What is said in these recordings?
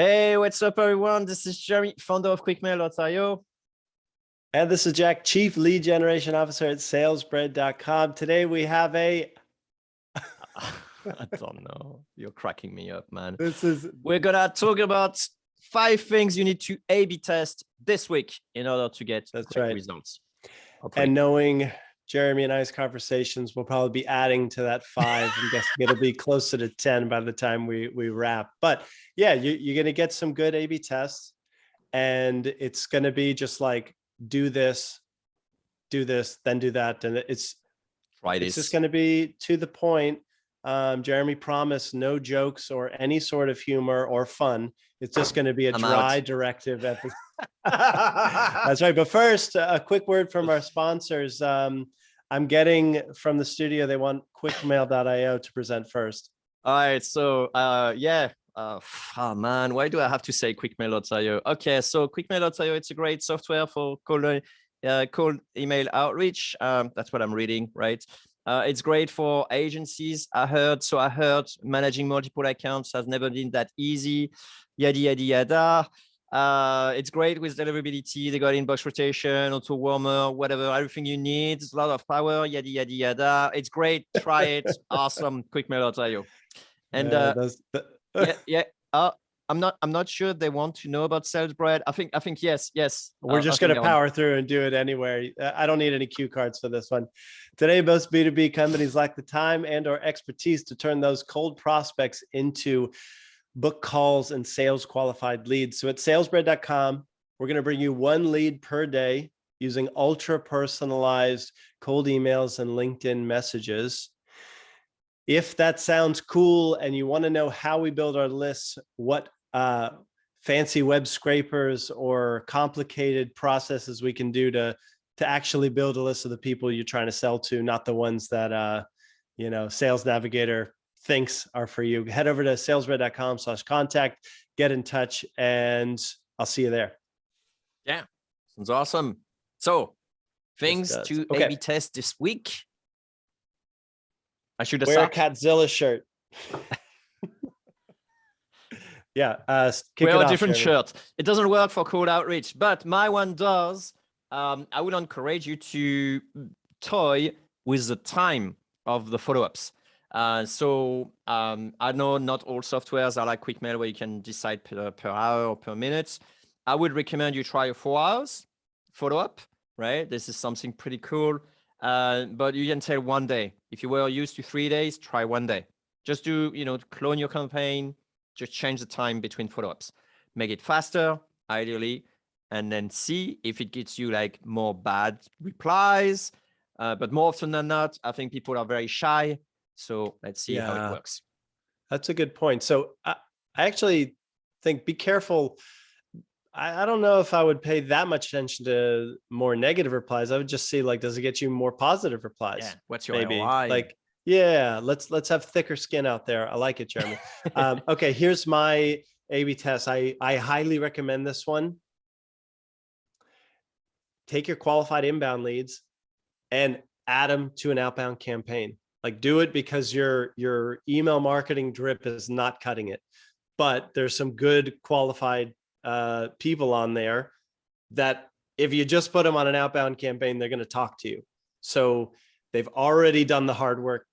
Hey, what's up, everyone? This is Jeremy, founder of QuickMail.io. And this is Jack, Chief Lead Generation Officer at salesbread.com. Today we have a... I don't know. You're cracking me up, man. We're going to talk about 5 things you need to A/B test this week in order to get great results. Hopefully. And knowing Jeremy and I's conversations, we'll probably be adding to that 5. I'm guessing it'll be closer to 10 by the time we wrap. But yeah, you're going to get some good A/B tests. And it's going to be just like, do this, then do that. And it's just going to be to the point. Jeremy promised no jokes or any sort of humor or fun. It's just going to be a dry directive episode. That's right. But first, a quick word from our sponsors. I'm getting from the studio, they want quickmail.io to present first. All right. So yeah. Oh man, why do I have to say quickmail.io? Okay, so quickmail.io, it's a great software for cold email outreach. That's what I'm reading, right? It's great for agencies. I heard managing multiple accounts has never been that easy. Yada, yada, yada. It's great with deliverability. They got inbox rotation, AutoWarmer, whatever, everything you need. It's a lot of power, yada, yada, yada. It's great. Try it. Awesome. Quickmail.io. And yeah. I'm not sure they want to know about SalesBread. I think yes. We're just going to power through and do it anywhere. I don't need any cue cards for this one. Today, most B2B companies lack the time and/or expertise to turn those cold prospects into book calls and sales qualified leads. So at salesbread.com, we're going to bring you 1 lead per day using ultra personalized cold emails and LinkedIn messages. If that sounds cool and you want to know how we build our lists, what fancy web scrapers or complicated processes we can do to actually build a list of the people you're trying to sell to, not the ones that Sales Navigator thinks are for you, head over to salesbread.com/contact, get in touch, and I'll see you there. Yeah, sounds awesome. So things to A/B test this week. I should have wear a Catzilla shirt. Yeah, wear a different shirt. It doesn't work for cold outreach, but my one does. I would encourage you to toy with the time of the follow-ups. I know not all softwares are like QuickMail where you can decide per hour or per minute. I would recommend you try a 4 hours follow-up, right? This is something pretty cool. But you can tell 1 day. If you were used to 3 days, try 1 day. Just do, clone your campaign, just change the time between follow-ups. Make it faster, ideally, and then see if it gets you like more bad replies. But more often than not, I think people are very shy. So let's see how it works. That's a good point. So I actually think be careful. I don't know if I would pay that much attention to more negative replies. I would just see, like, does it get you more positive replies? Yeah. What's your ROI? Like, yeah, let's have thicker skin out there. I like it, Jeremy. Okay, here's my A/B test. I highly recommend this one. Take your qualified inbound leads and add them to an outbound campaign. Like, do it because your email marketing drip is not cutting it, but there's some good qualified people on there that if you just put them on an outbound campaign, they're going to talk to you. So they've already done the hard work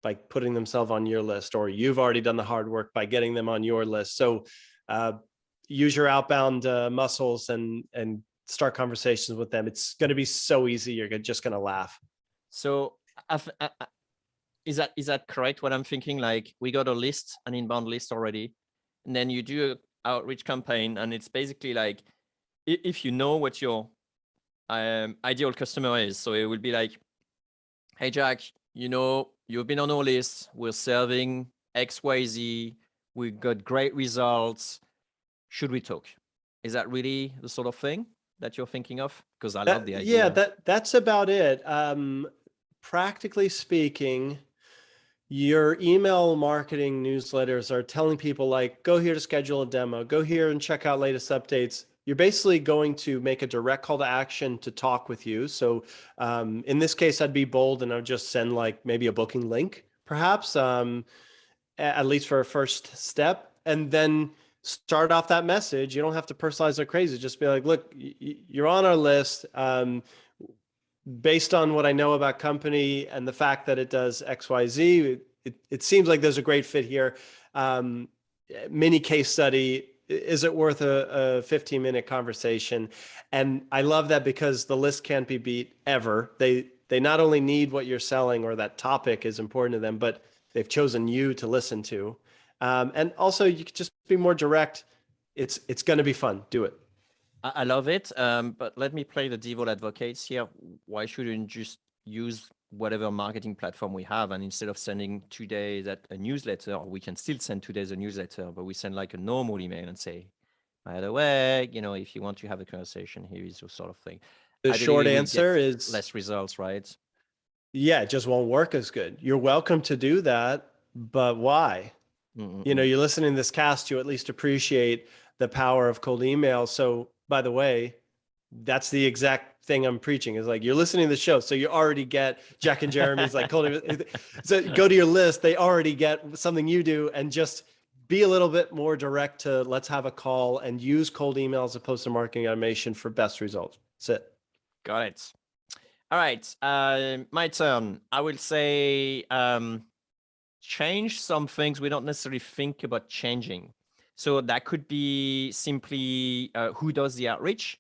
by putting themselves on your list, or you've already done the hard work by getting them on your list. So use your outbound muscles and start conversations with them. It's going to be so easy. You're just going to laugh. So is that correct? What I'm thinking, like, we got a list, an inbound list already, and then you do an outreach campaign, and it's basically like, if you know what your ideal customer is, so it will be like, hey Jack, you've been on our list, we're serving XYZ, we got great results, should we talk? Is that really the sort of thing that you're thinking of? Because I love the idea. Yeah, that's about it. Practically speaking, your email marketing newsletters are telling people, like, go here to schedule a demo, go here and check out latest updates. You're basically going to make a direct call to action to talk with you. So in this case, I'd be bold and I'd just send like maybe a booking link, perhaps, at least for a first step. And then start off that message. You don't have to personalize it crazy. Just be like, look, you're on our list. Based on what I know about company and the fact that it does XYZ, it seems like there's a great fit here. Mini case study. Is it worth a 15-minute conversation? And I love that because the list can't be beat ever. They not only need what you're selling or that topic is important to them, but they've chosen you to listen to. And also you could just be more direct. It's going to be fun. Do it. I love it. But let me play the devil advocates here. Why shouldn't just use whatever marketing platform we have, and instead of sending 2 days at a newsletter, we can still send 2 days a newsletter, but we send like a normal email and say, by the way, if you want to have a conversation, here is your sort of thing. The short answer is less results, right? Yeah, it just won't work as good. You're welcome to do that, but why? You're listening to this cast, you at least appreciate the power of cold email. So by the way, that's the exact thing I'm preaching, is like, you're listening to the show. So you already get Jack and Jeremy's like cold email. So go to your list. They already get something you do, and just be a little bit more direct to let's have a call and use cold email as opposed to marketing automation for best results. That's it. Got it. All right. My turn. I will say, change some things we don't necessarily think about changing. So that could be simply who does the outreach,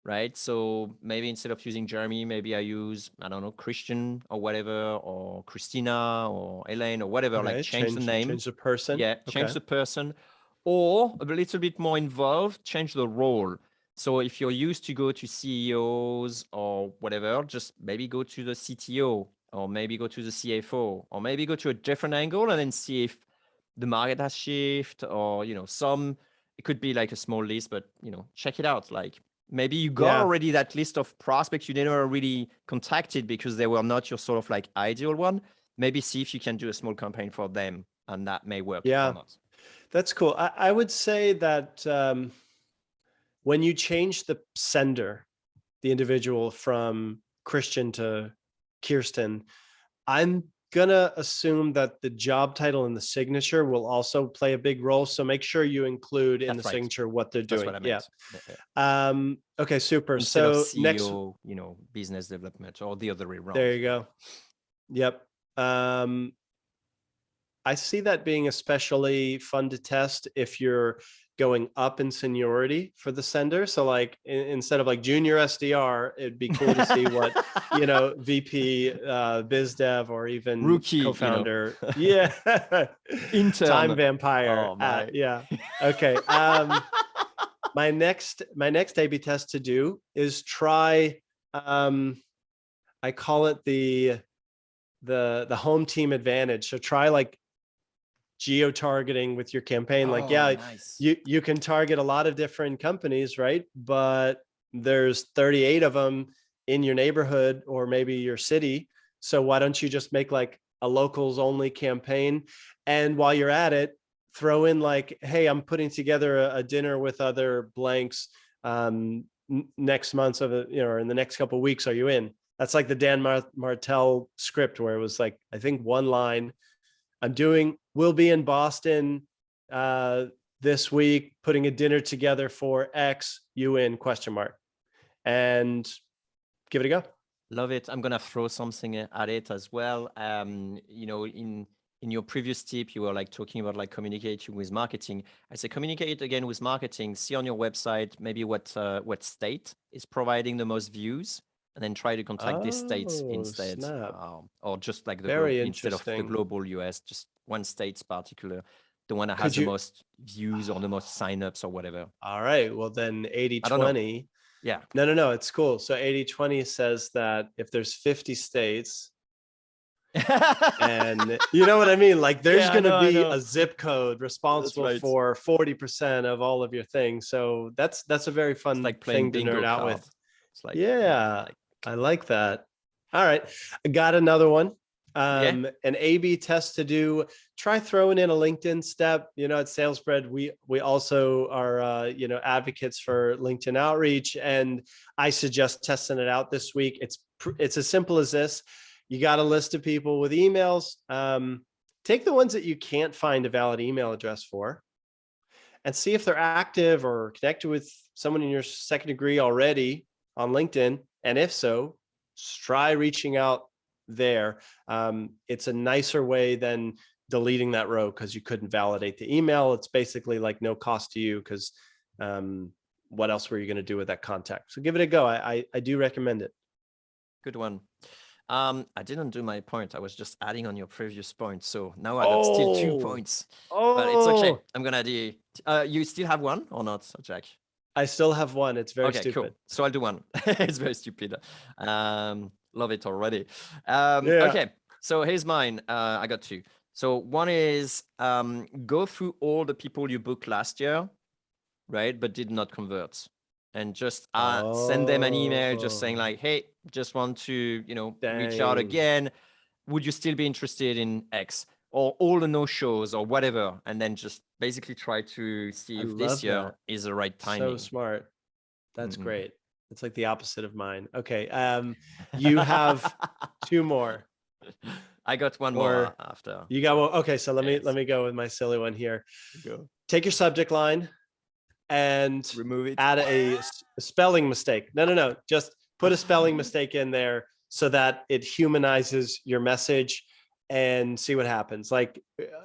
right? So maybe instead of using Jeremy, maybe I use, I don't know, Christian or whatever, or Christina or Elaine or whatever, Okay, like change the name. Change the person. Yeah, change the person. Or a little bit more involved, change the role. So if you're used to go to CEOs or whatever, just maybe go to the CTO, or maybe go to the CFO, or maybe go to a different angle and then see if the market has shifted, or, it could be like a small list, but, check it out. Like maybe you got already that list of prospects you never really contacted because they were not your sort of like ideal one. Maybe see if you can do a small campaign for them, and that may work or not. That's cool. I would say that when you change the sender, the individual from Christian to Kirsten, I'm going to assume that the job title and the signature will also play a big role. So make sure you include in the signature what they're doing. That's what I meant. Yeah. Okay, super. Instead of CEO, next, business development, or the other way around. There you go. Yep. I see that being especially fun to test if you're going up in seniority for the sender. So like instead of like junior SDR, it'd be cool to see what, VP, biz dev, or even rookie co-founder. Yeah. Intern. Time vampire. Oh, my. Yeah. Okay. My next A/B test to do is try, I call it the home team advantage. So try like geo-targeting with your campaign. Like, nice. you can target a lot of different companies, right? But there's 38 of them in your neighborhood or maybe your city. So why don't you just make like a locals only campaign? And while you're at it, throw in like, hey, I'm putting together a dinner with other blanks next month or in the next couple of weeks. Are you in? That's like the Dan Martell script, where it was like, I think one line, we'll be in Boston this week, putting a dinner together for X, you in ? And give it a go. Love it. I'm going to throw something at it as well. In your previous tip, you were like talking about like communicating with marketing. I say communicate again with marketing. See on your website maybe what state is providing the most views, and then try to contact this state instead. Or just like instead of the global US, just one state's particular, the one that has the most views or the most signups or whatever. All right. Well, then 80-20. Yeah. No. It's cool. So 80-20 says that if there's 50 states, and you know what I mean? Like there's going to be a zip code responsible for 40% of all of your things. So that's a very fun thing to nerd out with. It's like, I like that. All right. I got another one. An A/B test to do. Try throwing in a LinkedIn step. At SalesBread, we also are advocates for LinkedIn outreach, and I suggest testing it out this week. It's as simple as this. You got a list of people with emails. Take the ones that you can't find a valid email address for, and see if they're active or connected with someone in your second degree already on LinkedIn. And if so, try reaching out there. It's a nicer way than deleting that row because you couldn't validate the email. It's basically like no cost to you because what else were you going to do with that contact? So give it a go. I do recommend it. Good one. I didn't do my point. I was just adding on your previous point. So now I got still 2 points. But it's okay. I'm gonna do. You still have one or not, Jack? I still have one. It's very okay, stupid. Cool. So I'll do one. It's very stupid. Love it already. Okay. So here's mine. I got 2. So one is go through all the people you booked last year, right? But did not convert. And just send them an email just saying like, hey, just want to, reach out again. Would you still be interested in X or all the no-shows or whatever? And then just basically try to see if this year is the right timing. So smart. That's great. It's like the opposite of mine. Okay. You have 2 more. I got one more after. You got one. Okay. So let me go with my silly one here. Go. Take your subject line and remove it. Add a spelling mistake. No. Just put a spelling mistake in there so that it humanizes your message and see what happens. Like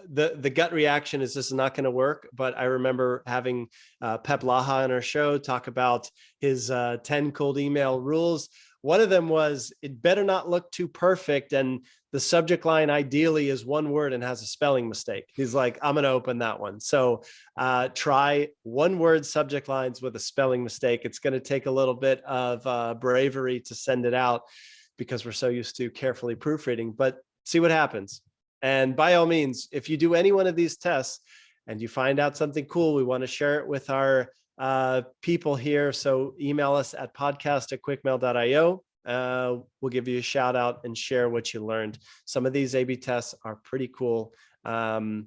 the gut reaction is this is not going to work. But I remember having Pep Laha on our show talk about his 10 cold email rules. One of them was it better not look too perfect. And the subject line ideally is 1 word and has a spelling mistake. He's like, I'm going to open that one. So try 1 word subject lines with a spelling mistake. It's going to take a little bit of bravery to send it out because we're so used to carefully proofreading, but see what happens. And by all means, if you do any one of these tests and you find out something cool, we want to share it with our people here. So email us at podcast@quickmail.io. We'll give you a shout out and share what you learned. Some of these A/B tests are pretty cool. And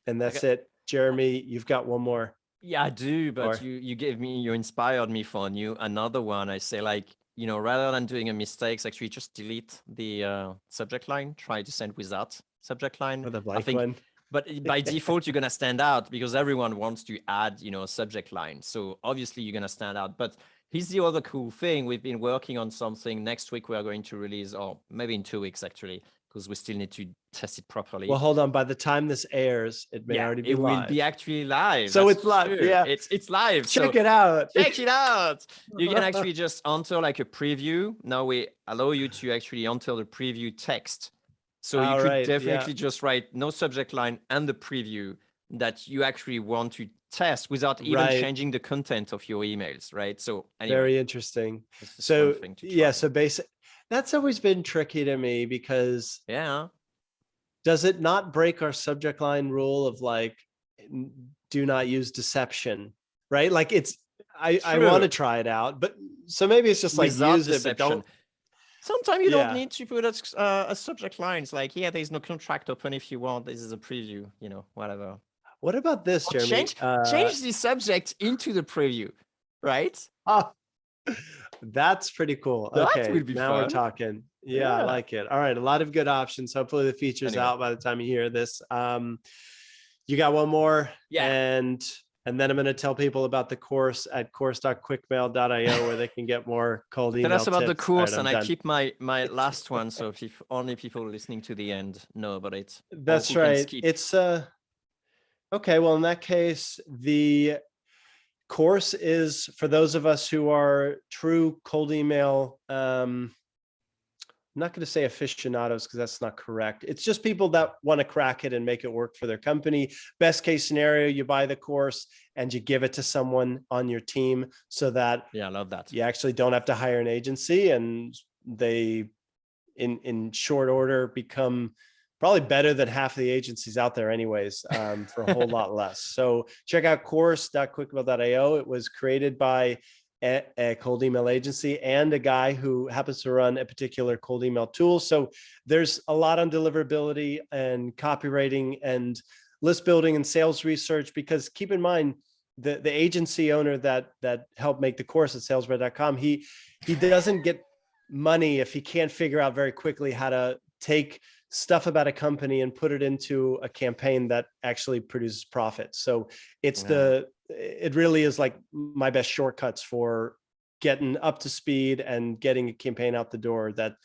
that's it. Jeremy, you've got one more. Yeah, I do. But you inspired me for another one. I say like, rather than doing a mistake, actually just delete the subject line, try to send without subject line. Or the blank one. But by default, you're going to stand out because everyone wants to add, a subject line. So obviously you're going to stand out. But here's the other cool thing. We've been working on something. Next week, we are going to release, or maybe in 2 weeks, actually, because we still need to test it properly. Well, hold on. By the time this airs, it may already be live. It will be actually live. So it's live. True. Yeah. It's live. Check it out. Check it out. You can actually just enter like a preview. Now we allow you to actually enter the preview text. So you could definitely just write no subject line and the preview that you actually want to test without even changing the content of your emails, right? So anyway, very interesting. So so that's always been tricky to me because does it not break our subject line rule of like do not use deception, right? Like I want to try it out, but so maybe it's just like use deception. It, but don't. Sometimes you don't need to put a subject line. It's like, there's no contract open if you want. This is a preview, whatever. What about this, Jeremy? Change the subject into the preview, right? That's pretty cool. That okay, will be now fun. We're talking. Yeah, I like it. All right, a lot of good options. Hopefully the feature's out by the time you hear this. You got one more? Yeah. And then I'm going to tell people about the course at course.quickmail.io where they can get more cold email tips. Tell us about the course, right, and I keep my last one, so if only people listening to the end know about it. That's right. It's okay. Well, in that case, the course is for those of us who are true cold email. I'm not going to say aficionados because that's not correct. It's just people that want to crack it and make it work for their company. Best case scenario, you buy the course and you give it to someone on your team so that I love that. You actually don't have to hire an agency and they in short order become probably better than half of the agencies out there anyways, for a whole lot less. So check out course.quickmail.io. It was created by a cold email agency and a guy who happens to run a particular cold email tool. So there's a lot on deliverability and copywriting and list building and sales research, because keep in mind the agency owner that helped make the course at salesbread.com, he doesn't get money if he can't figure out very quickly how to take stuff about a company and put it into a campaign that actually produces profit. So it's it really is like my best shortcuts for getting up to speed and getting a campaign out the door that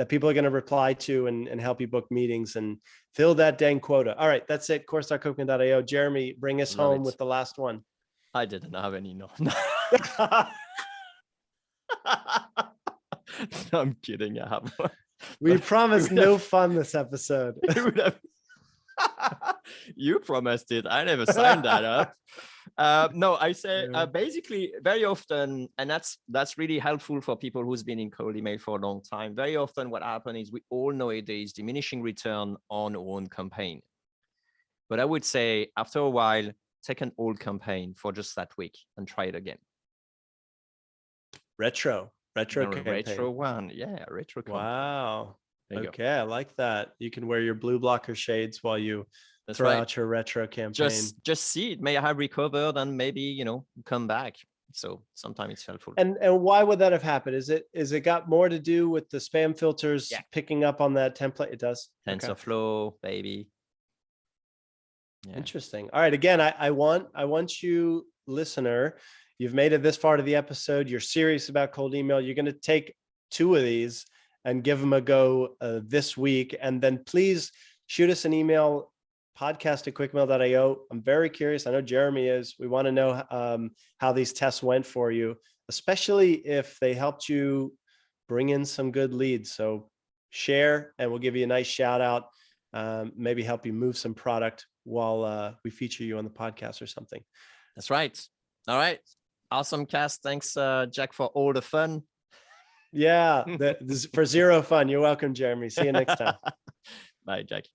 people are going to reply to and help you book meetings and fill that dang quota. All right, that's it. Course.coachman.io. Jeremy, bring us home with the last one. I didn't have any. No. No, I'm kidding. I have one. We promised no fun this episode. You promised it. I never signed that up. No, I say basically very often, and that's really helpful for people who's been in cold email for a long time. Very often what happens is we all know it is diminishing return on our own campaign. But I would say after a while, take an old campaign for just that week and try it again. Retro campaign. Retro one. Yeah, retro campaign. Wow. Okay, I like that. You can wear your blue blocker shades while you throw out your retro campaign. Just see it. May have recovered and maybe, come back. So sometimes it's helpful. And why would that have happened? Is it got more to do with the spam filters picking up on that template? It does. TensorFlow, baby. Yeah. Interesting. All right. Again, I want you, listener, you've made it this far to the episode. You're serious about cold email. You're going to take 2 of these and give them a go this week. And then please shoot us an email, podcast@quickmail.io. I'm very curious. I know Jeremy is. We want to know how these tests went for you, especially if they helped you bring in some good leads. So share and we'll give you a nice shout out, maybe help you move some product while we feature you on the podcast or something. That's right. All right. Awesome cast. Thanks, Jack, for all the fun. Yeah, for zero fun. You're welcome, Jeremy. See you next time. Bye, Jack.